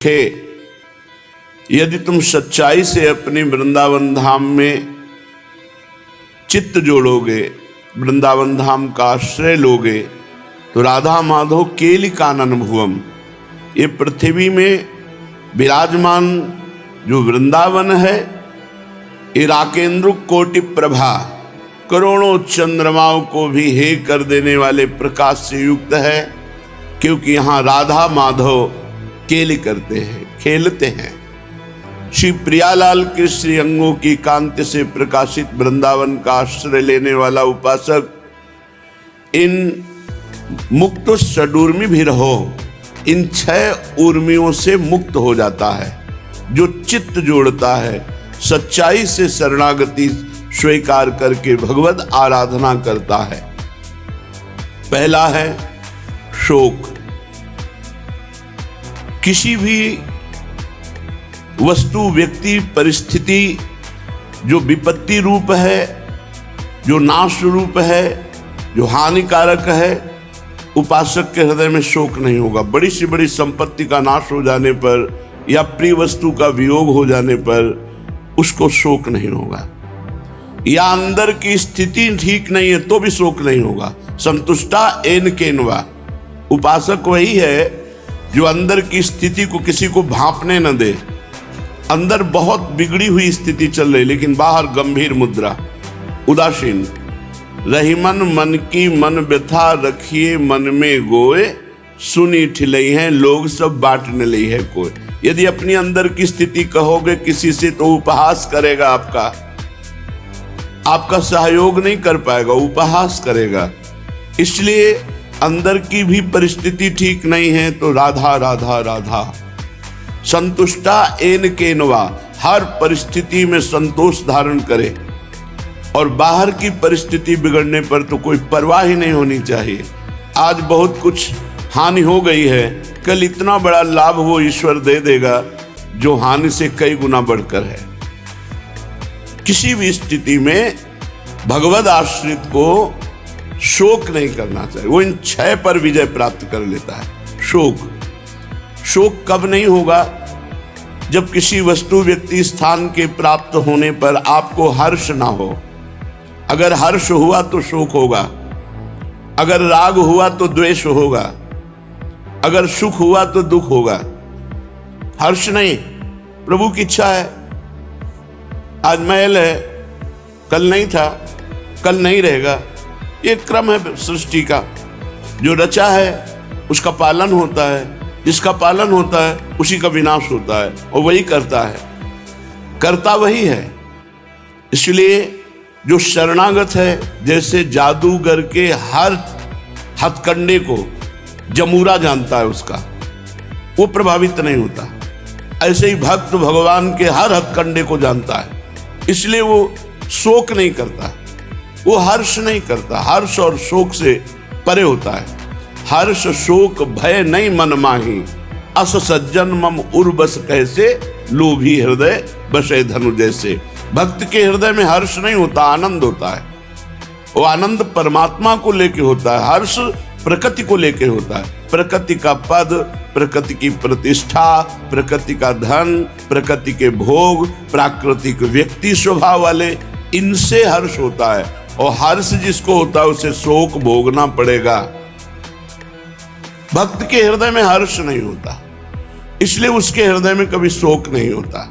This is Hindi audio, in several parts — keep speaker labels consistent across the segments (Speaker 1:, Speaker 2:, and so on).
Speaker 1: थे। यदि तुम सच्चाई से अपने वृंदावन धाम में चित्त जोड़ोगे, वृंदावन धाम का आश्रय लोगे, तो राधा माधव केलि काननुभवम, ये पृथ्वी में विराजमान जो वृंदावन है, ये राकेंद्र कोटि प्रभा, करोड़ों चंद्रमाओं को भी हे कर देने वाले प्रकाश से युक्त है, क्योंकि यहाँ राधा माधव केली करते हैं, खेलते हैं। श्री प्रियालाल के श्री अंगों की कांति से प्रकाशित वृंदावन का आश्रय लेने वाला उपासक इन मुक्त षडूर्मी भी रहो, इन 6 उर्मियों से मुक्त हो जाता है। जो चित्त जोड़ता है, सच्चाई से शरणागति स्वीकार करके भगवत आराधना करता है। पहला है शोक। किसी भी वस्तु, व्यक्ति, परिस्थिति जो विपत्ति रूप है, जो नाश रूप है, जो हानिकारक है, उपासक के हृदय में शोक नहीं होगा। बड़ी से बड़ी संपत्ति का नाश हो जाने पर या प्रिय वस्तु का वियोग हो जाने पर उसको शोक नहीं होगा, या अंदर की स्थिति ठीक नहीं है तो भी शोक नहीं होगा। संतुष्टा एन केनवा, उपासक वही है जो अंदर की स्थिति को किसी को भांपने न दे। अंदर बहुत बिगड़ी हुई स्थिति चल रही, लेकिन बाहर गंभीर मुद्रा, उदासीन। रहीमन मन की मन व्यथा रखिए मन में गोए, सुनी ठिलई है लोग सब बांटने लई है कोई। यदि अपनी अंदर की स्थिति कहोगे किसी से तो उपहास करेगा, आपका सहयोग नहीं कर पाएगा, उपहास करेगा। इसलिए अंदर की भी परिस्थिति ठीक नहीं है तो राधा राधा राधा। संतुष्टा एन केनवा, हर परिस्थिति में संतोष धारण करे, और बाहर की परिस्थिति बिगड़ने पर तो कोई परवाह ही नहीं होनी चाहिए। आज बहुत कुछ हानि हो गई है, कल इतना बड़ा लाभ वो ईश्वर दे देगा जो हानि से कई गुना बढ़कर है। किसी भी स्थिति में भगवद आश्रित को शोक नहीं करना चाहिए, वो इन 6 पर विजय प्राप्त कर लेता है। शोक कब नहीं होगा? जब किसी वस्तु, व्यक्ति, स्थान के प्राप्त होने पर आपको हर्ष ना हो। अगर हर्ष हुआ तो शोक होगा, अगर राग हुआ तो द्वेष होगा, अगर सुख हुआ तो दुख होगा। हर्ष नहीं, प्रभु की इच्छा है। आज महल है, कल नहीं था, कल नहीं रहेगा। ये क्रम है सृष्टि का, जो रचा है उसका पालन होता है, जिसका पालन होता है उसी का विनाश होता है, और वही करता है, करता वही है। इसलिए जो शरणागत है, जैसे जादूगर के हर हथकंडे को जमूरा जानता है उसका, वो प्रभावित नहीं होता, ऐसे ही भक्त भगवान के हर हथकंडे को जानता है, इसलिए वो शोक नहीं करता, वो हर्ष नहीं करता। हर्ष और शोक से परे होता है। हर्ष शोक भय नहीं मन माही, अस सज्जन मम उर्बस कैसे, लोभी हृदय बसे धनु जैसे। भक्त के हृदय में हर्ष नहीं होता, आनंद होता है। वो आनंद परमात्मा को लेके होता है, हर्ष प्रकृति को लेके होता है। प्रकृति का पद, प्रकृति की प्रतिष्ठा, प्रकृति का धन, प्रकृति के भोग, प्राकृतिक व्यक्ति स्वभाव वाले, इनसे हर्ष होता है। और हर्ष जिसको होता है उसे शोक भोगना पड़ेगा। भक्त के हृदय में हर्ष नहीं होता, इसलिए उसके हृदय में कभी शोक नहीं होता।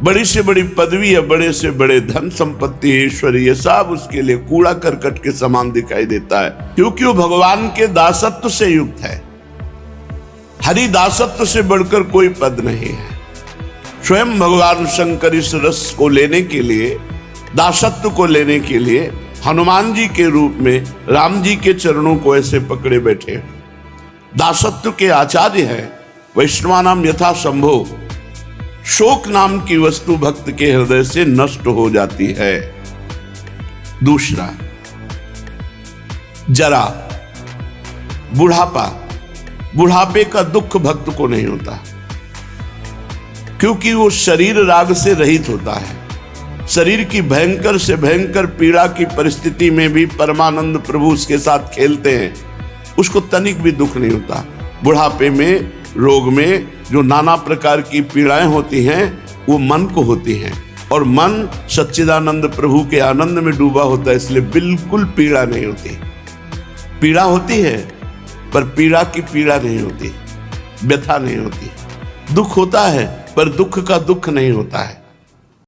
Speaker 1: बड़ी से बड़ी पदवी या बड़े से बड़े धन संपत्ति, ऐश्वर्य, सब उसके लिए कूड़ा करकट के समान दिखाई देता है, क्योंकि वो भगवान के दासत्व से युक्त है। हरि दासत्व से बढ़कर कोई पद नहीं है। स्वयं भगवान शंकर इस रस को लेने के लिए, दासत्व को लेने के लिए हनुमान जी के रूप में राम जी के चरणों को ऐसे पकड़े बैठे। दासत्व के आचार्य है। वैष्णवानाम यथा शंभो। शोक नाम की वस्तु भक्त के हृदय से नष्ट हो जाती है। दूसरा, जरा, बुढ़ापा। बुढ़ापे का दुख भक्त को नहीं होता, क्योंकि वो शरीर राग से रहित होता है। शरीर की भयंकर से भयंकर पीड़ा की परिस्थिति में भी परमानंद प्रभु उसके साथ खेलते हैं, उसको तनिक भी दुख नहीं होता। बुढ़ापे में, रोग में जो नाना प्रकार की पीड़ाएं होती हैं वो मन को होती हैं, और मन सच्चिदानंद प्रभु के आनंद में डूबा होता है, इसलिए बिल्कुल पीड़ा नहीं होती। पीड़ा होती है पर पीड़ा की पीड़ा नहीं होती, व्यथा नहीं होती। दुख होता है पर दुख का दुख नहीं होता है।